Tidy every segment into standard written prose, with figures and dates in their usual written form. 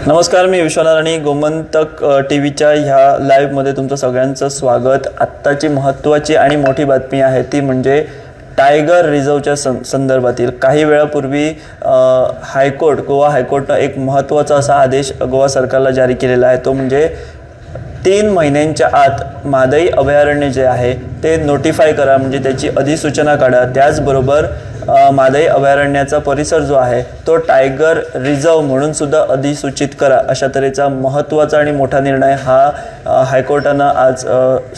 नमस्कार, मी विश्वनाथ आणि गोमंतक टीव्हीच्या ह्या लाईव्हमध्ये तुमचं सगळ्यांचं स्वागत। आत्ताची महत्त्वाची आणि मोठी बातमी आहे ती म्हणजे टायगर रिझर्वच्या संदर्भातील काही वेळापूर्वी गोवा हायकोर्टनं एक महत्त्वाचा असा आदेश गोवा सरकारला जारी केलेला आहे। तो म्हणजे 3 महिन्यांच्या आत मादई अभयारण्य जे आहे ते नोटिफाय करा, म्हणजे त्याची अधिसूचना काढा। त्याचबरोबर मादई अभयारण्याचा परिसर जो आहे तो टायगर रिझर्व म्हणून सुद्धा अधिसूचित करा, अशा तऱ्हेचा महत्त्वाचा आणि मोठा निर्णय हा हायकोर्टानं आज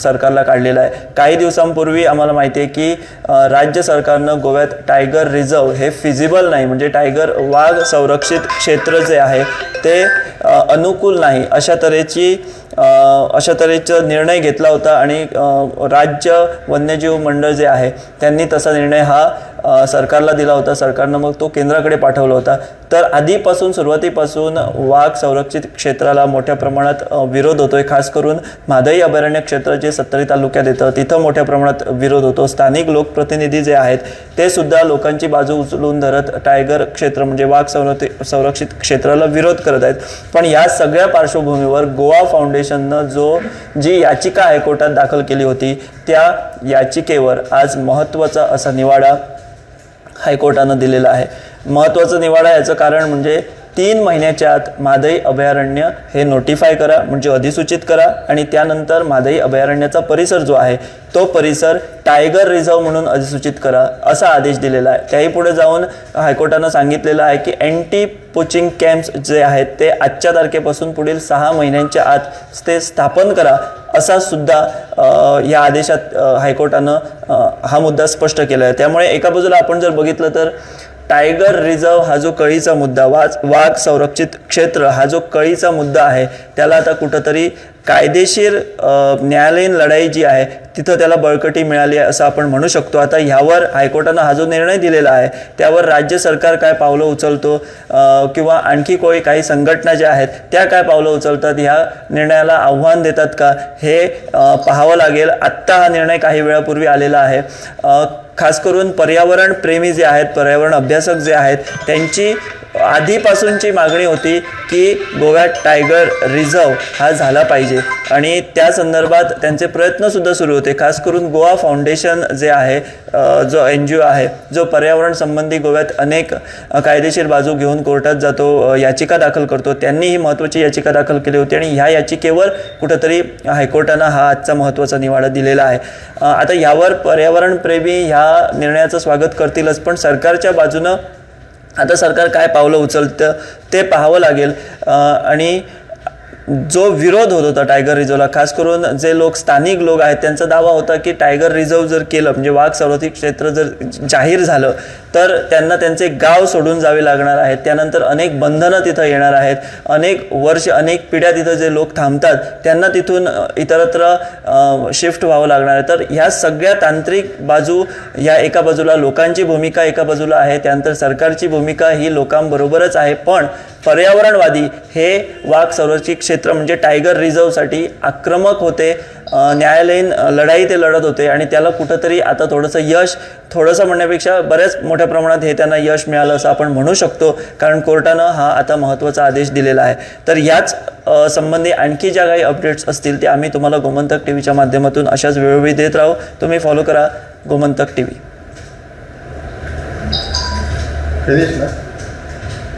सरकारला काढलेला आहे। काही दिवसांपूर्वी आम्हाला माहिती आहे की राज्य सरकारनं गोव्यात टायगर रिझर्व हे फिजिबल नाही, म्हणजे टायगर वाघ संरक्षित क्षेत्र जे आहे ते अनुकूल नाही, अशा तऱ्हेचा निर्णय घेतला होता आणि राज्य वन्यजीव मंडळ जे आहे त्यांनी तसा निर्णय हा सरकारला दिला होता। सरकारनं मग तो केंद्राकडे पाठवला होता। तर सुरुवातीपासून वाघ संरक्षित क्षेत्राला मोठ्या प्रमाणात विरोध होतोय। खास करून मादई अभयारण्य क्षेत्र जे सत्तरी तालुक्यात येतं तिथं मोठ्या प्रमाणात विरोध होतो। स्थानिक लोकप्रतिनिधी जे आहेत ते सुद्धा लोकांची बाजू उचलून धरत टायगर क्षेत्र म्हणजे वाघ संरक्षित क्षेत्राला विरोध करत आहेत। पण या सगळ्या पार्श्वभूमीवर गोवा फाउंडेशननं जी याचिका हायकोर्टात दाखल केली होती त्या याचिकेवर आज महत्त्वाचा असा निवाडा हायकोर्टानं दिलेला आहे। महत्त्वाचा निवाडा याचं कारण म्हणजे 3 महिन्याच्या आत मादई अभयारण्य हे नोटिफाय करा, म्हणजे अधिसूचित करा, आणि त्यानंतर मादई अभयारण्याचा परिसर जो आहे तो परिसर टायगर रिझर्व म्हणून अधिसूचित करा, असा आदेश दिलेला आहे। त्याही पुढे जाऊन हायकोर्टानं सांगितलेलं आहे की अँटी पोचिंग कॅम्प्स जे आहेत ते आजच्या तारखेपासून पुढील 6 महिन्यांच्या आत ते स्थापन करा, असा सुद्धा या आदेशात हायकोर्टानं हा मुद्दा स्पष्ट केला आहे। त्यामुळे एका बाजूला आपण जर बघितलं तर टायगर रिझर्व हा जो कळीचा मुद्दा, वाघ संरक्षित क्षेत्र हा जो कळीचा मुद्दा आहे त्याला आता कुठंतरी कायदेशीर न्यायालयीन लढाई जी आहे तिथं त्याला बळकटी मिळाली आहे असं आपण म्हणू शकतो। आता ह्यावर हायकोर्टानं हा जो निर्णय दिलेला आहे त्यावर राज्य सरकार काय पावलं उचलतो किंवा आणखी काही संघटना ज्या आहेत त्या काय पावलं उचलतात, ह्या निर्णयाला आव्हान देतात का, हे पाहावं लागेल। आत्ता हा निर्णय काही वेळापूर्वी आलेला आहे। खास करून पर्यावरण प्रेमी जे आहेत, पर्यावरण अभ्यासक जे आहेत, त्यांची आधीपासूनची मागणी होती की गोव्यात टायगर रिझर्व हा झाला पाहिजे आणि त्या संदर्भात त्यांचे प्रयत्न सुद्धा सुरू होते। खास करून गोवा फाउंडेशन जे आहे, जो NGO आहे जो पर्यावरण संबंधी गोव्यात अनेक कायदेशीर बाजू घेऊन कोर्टात जातो, याचिका दाखल करतो, त्यांनी ही महत्त्वाची याचिका दाखल केली होती आणि ह्या याचिकेवर कुठंतरी हायकोर्टानं हा आजचा महत्त्वाचा निवाडा दिलेला आहे। आता यावर पर्यावरण प्रेमी ह्या निर्णयाचं स्वागत करतीलच, पण सरकारच्या बाजूनं आता सरकार काय पावलं उचलतं ते पाहावं लागेल। आणि जो विरोध होत होता टायगर रिझर्वला, खास करून जे स्थानिक लोक आहेत त्यांचा दावा होता की टायगर रिझर्व जर केलं म्हणजे वाघ संरक्षित क्षेत्र जर जाहीर झालं तर त्यांना त्यांचे गाव सोडून जावे लागणार आहेत, त्यानंतर अनेक बंधनं तिथं येणार आहेत, अनेक वर्ष अनेक पिढ्या तिथं जे लोक थांबतात त्यांना तिथून इतरत्र शिफ्ट व्हावं लागणार आहे। तर ह्या सगळ्या तांत्रिक बाजू, या एका बाजूला लोकांची भूमिका एका बाजूला आहे, त्यानंतर सरकारची भूमिका ही लोकांबरोबरच आहे, पण पर्यावरणवादी हे वाघ संरक्षित क्षेत्र म्हणजे टायगर रिझर्वसाठी आक्रमक होते, न्यायालयीन लढाई ते लढत होते आणि त्याला कुठंतरी आता थोडंसं म्हणण्यापेक्षा बऱ्याच मोठ्या प्रमाणात हे त्यांना यश मिळालं असं आपण म्हणू शकतो, कारण कोर्टानं हा आता महत्त्वाचा आदेश दिलेला आहे। तर याच संबंधी आणखी ज्या काही अपडेट्स असतील ते आम्ही तुम्हाला गोमंतक टीव्हीच्या माध्यमातून अशाच वेळोवेळी देत राहू। तुम्ही फॉलो करा गोमंतक टीव्ही।